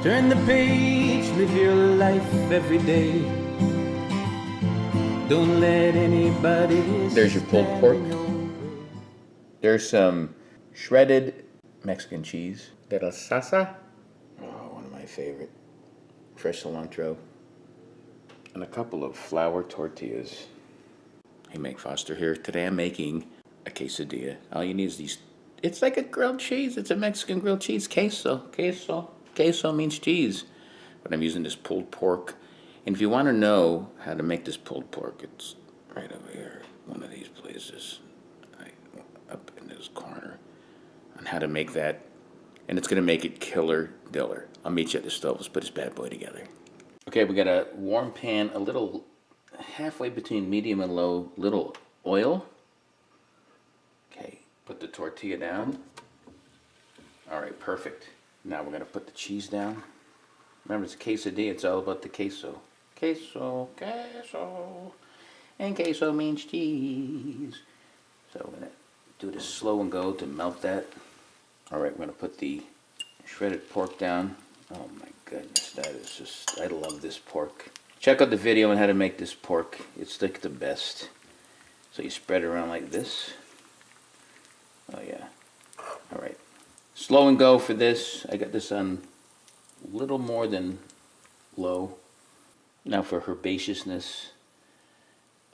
Turn the page, live your life every day. Don't let anybody. There's your pulled pork. There's some shredded Mexican cheese. Little salsa. Oh, one of my favorite. Fresh cilantro. And a couple of flour tortillas. Hey, Meg Foster here. Today I'm making a quesadilla. All you need is these. It's like a grilled cheese. It's a Mexican grilled cheese. Queso. Queso means cheese. But I'm using this pulled pork. And if you want to know how to make this pulled pork, it's right over here. One of these places. Up in this corner. On how to make that. And it's going to make it killer diller. I'll meet you at the stove. Let's put this bad boy together. Okay, we got a warm pan, a little halfway between medium and low, little oil. Okay, put the tortilla down. All right, perfect. Now we're going to put the cheese down. Remember, it's a quesadilla. It's all about the queso. Queso. And queso means cheese. So we're going to do this slow and go to melt that. All right, we're going to put the shredded pork down. Oh my goodness, that is just, I love this pork. Check out the video on how to make this pork. It's like the best. So you spread it around like this. Oh yeah. All right. Slow and go for this. I got this on a little more than low. Now for herbaceousness.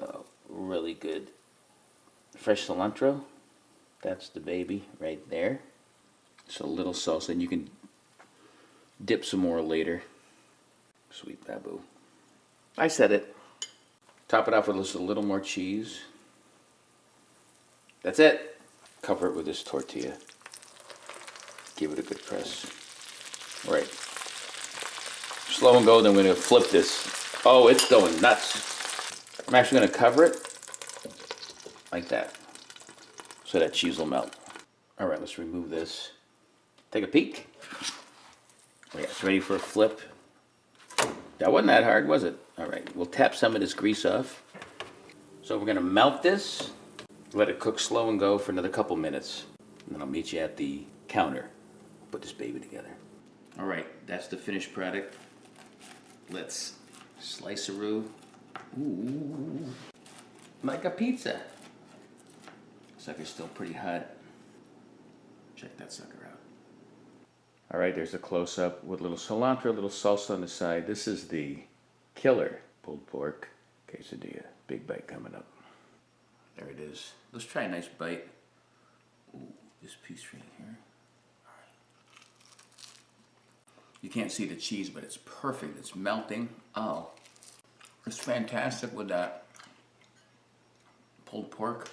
Oh, really good. Fresh cilantro. That's the baby right there. So a little salsa, and you can dip some more later. Sweet babu. I said it. Top it off with just a little more cheese. That's it. Cover it with this tortilla. Give it a good press. All right. Slow and go, then we're going to flip this. Oh, it's going nuts. I'm actually going to cover it like that so that cheese will melt. All right, let's remove this. Take a peek. Oh yeah, it's ready for a flip. That wasn't that hard, was it? All right, we'll tap some of this grease off. So we're gonna melt this, let it cook slow and go for another couple minutes. And then I'll meet you at the counter. Put this baby together. All right, that's the finished product. Let's slice-a-roo. Ooh, like a pizza. Sucker's still pretty hot. Check that sucker out. All right, there's a close-up with a little cilantro, a little salsa on the side. This is the killer pulled pork quesadilla. Big bite coming up. There it is. Let's try a nice bite. Ooh, this piece right here. All right. You can't see the cheese, but it's perfect. It's melting. Oh, it's fantastic with that pulled pork.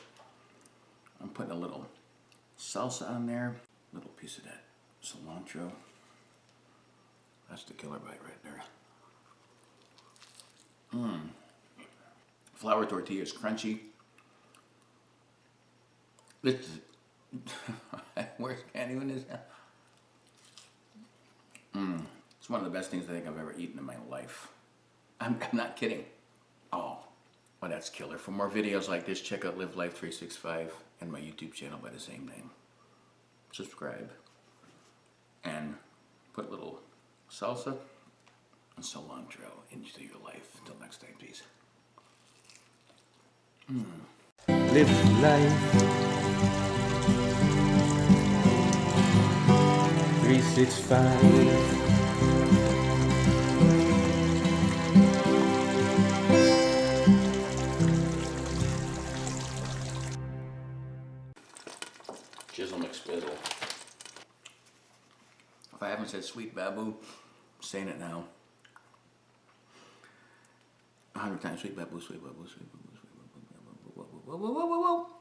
I'm putting a little salsa on there. A little piece of that cilantro. That's the killer bite right there. Flour tortilla is crunchy. This is where's candy in this? It's one of the best things I think I've ever eaten in my life. I'm not kidding. Oh, well, that's killer. For more videos like this, check out Live Life 365 and my YouTube channel by the same name. Subscribe. And put a little salsa and cilantro into your life. Until next time, peace. Live life 365. Jizzle McSpizzle. If I haven't said sweet babu, I'm saying it now. 100 times sweet babu, sweet babu, sweet babu, sweet babu, sweet babu, whoa, whoa, whoa, whoa, whoa.